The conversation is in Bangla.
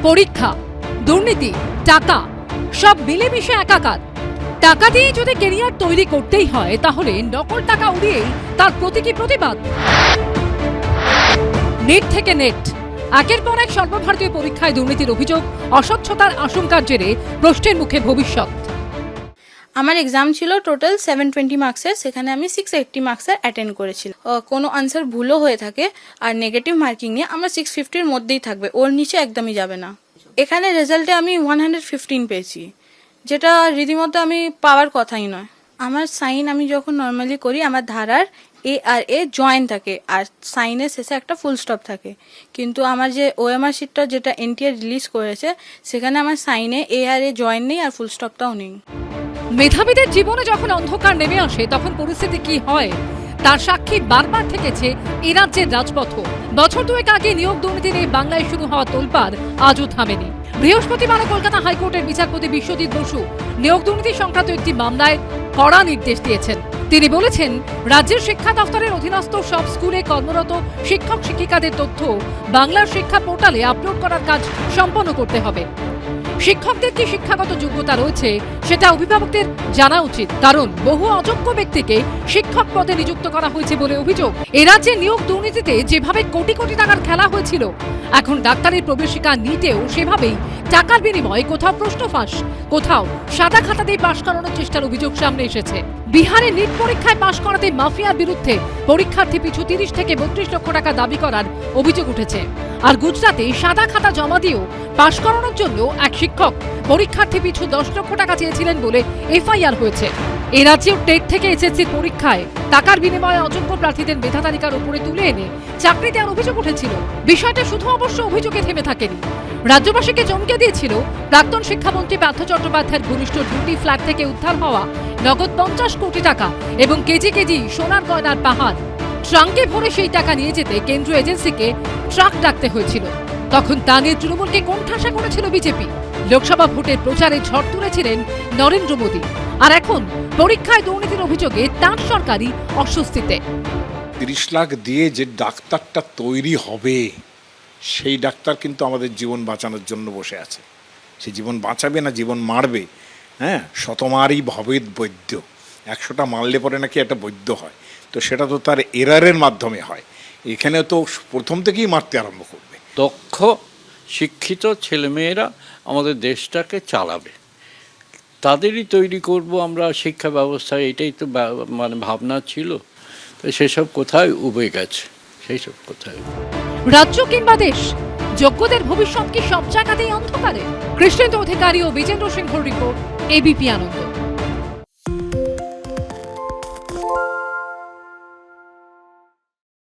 পরীক্ষা, দুর্নীতি, টাকা সব মিলেমিশে একাকার। টাকা দিয়ে যদি ক্যারিয়ার তৈরি করতেই হয় তাহলে নকল টাকা উড়িয়েই তার প্রতীকী প্রতিবাদ। নেট থেকে নেট, একের পর এক সর্বভারতীয় পরীক্ষায় দুর্নীতির অভিযোগ, অস্বচ্ছতার আশঙ্কার জেরে প্রশ্নের মুখে ভবিষ্যৎ। আমার এক্সাম ছিল টোটাল 720 মার্কসের, সেখানে আমি 680 মার্কসের অ্যাটেন্ড করেছিলাম। কোনো আনসার ভুলও হয়ে থাকে আর নেগেটিভ মার্কিং নিয়ে আমরা 650-র মধ্যেই থাকবে, ওর নিচে একদমই যাবে না। এখানে রেজাল্টে আমি 115 পেয়েছি, যেটা রীতিমতো আমি পাওয়ার কথাই নয়। আমার সাইন আমি যখন নর্মালি করি আমার ধারার এ জয়েন থাকে আর সাইনের শেষে একটা ফুল স্টপ থাকে, কিন্তু আমার যে ওএমআর শিটটা যেটা এনটিআর রিলিজ করেছে সেখানে আমার সাইনে এ জয়েন নেই আর ফুল স্টপটাও নেই। মেধাবীদের জীবনে যখন অন্ধকার নেমে আসে তখন পরিস্থিতি কি হয় তার সাক্ষী বারবার থেকেছে এ রাজ্যের রাজপথ। বছর দুয়েক আগে নিয়োগ দুর্নীতি নিয়ে বাংলায় শুরু হওয়া তোলপাড় আজও থামেনি। বৃহস্পতিবার কলকাতা হাইকোর্টের বিচারপতি বিশ্বজিৎ বসু নিয়োগ দুর্নীতি সংক্রান্ত একটি মামলায় কড়া নির্দেশ দিয়েছেন। তিনি বলেছেন, রাজ্যের শিক্ষা দফতরের অধীনস্থ সব স্কুলে কর্মরত শিক্ষক শিক্ষিকাদের তথ্য বাংলার শিক্ষা পোর্টালে আপলোড করার কাজ সম্পন্ন করতে হবে। শিক্ষকদের কি শিক্ষাগত যোগ্যতা রয়েছে সেটা অভিভাবকদের জানা উচিত, কারণ বহু অযোগ্য ব্যক্তিকে শিক্ষক পদে নিযুক্ত করা হয়েছে বলে অভিযোগ। এ রাজ্যে নিয়োগ দুর্নীতিতে যেভাবে কোটি কোটি টাকার খেলা হয়েছিল, এখন ডাক্তারের প্রবেশিকা নিটেও সেভাবেই টাকার বিনিময়ে কোথাও প্রশ্ন ফাঁস, কোথাও সাদা খাতা দিয়ে পাশ করানোর চেষ্টার অভিযোগ সামনে এসেছে। বিহারে নিট পরীক্ষায় পাশ করাতে মাফিয়ার বিরুদ্ধে পরীক্ষার্থী পিছু 30 থেকে 32 লক্ষ টাকা দাবি করার অভিযোগ উঠেছে। আর গুজরাটে সাদা খাতা জমা দিয়েও পাশ করানোর জন্য এক শিক্ষক পরীক্ষার্থী পিছু 10 লক্ষ টাকা চেয়েছিলেন বলে এফআইআর হয়েছে। এ রাজ্যেও টেট থেকে এসএসসির পরীক্ষায় টাকার বিনিময়ে অযোগ্য প্রার্থীদের মেধা তালিকার উপরে তুলে এনে চাকরি দেওয়ার অভিযোগ উঠেছিল। বিষয়টা শুধু অবশ্য অভিযোগে থেমে থাকেনি, রাজ্যবাসীকে চমকে দিয়েছিল প্রাক্তন শিক্ষামন্ত্রী পার্থ চট্টোপাধ্যায়ের ঘনিষ্ঠ দুটি ফ্ল্যাট থেকে উদ্ধার হওয়া নগদ 50 কোটি টাকা এবং কেজি কেজি সোনার গয়নার পাহাড়। ট্রাঙ্কে ভরে সেই টাকা নিয়ে যেতে কেন্দ্রীয় এজেন্সিকে ট্রাক ডাকতে হয়েছিল। তখন তা নিয়ে তৃণমূলকে কোণঠাসা করেছিল বিজেপি। লোকসভা ভোটের প্রচারে ঝড় তুলেছিলেন নরেন্দ্র মোদী। আর এখন পরীক্ষায় দুর্নীতির অভিযোগে তাঁর সরকারই অস্বস্তিতে। 30 লাখ দিয়ে যে ডাক্তারটা তৈরি হবে সেই ডাক্তার কিন্তু আমাদের জীবন বাঁচানোর জন্য বসে আছে। সে জীবন বাঁচাবে না জীবন মারবে। হ্যাঁ, শতমারই ভবেদ বৈদ্য, 100টা মারলে পরে নাকি একটা বৈদ্য হয়, তো সেটা তো তার এরারের মাধ্যমে হয়। এখানে তো প্রথম থেকেই মারতে আরম্ভ করবে। দক্ষ শিক্ষিত ছেলেমেয়েরা আমাদের দেশটাকে চালাবে, তাদেরই তৈরি করব আমরা শিক্ষা ব্যবস্থা, এটাই তো মানে ভাবনা ছিল। তো সেসব কোথায় উবে গেছে, সেই সব কোথায়। রাজ্য কিংবা দেশ, যোগ্যদের ভবিষ্যৎ কি সব জায়গাতেই অন্ধকারে? কৃষ্ণেন্দ্র অধিকারী ও বিজেন্দ্র সিংহর রিপোর্ট, এবিপি আনন্দ।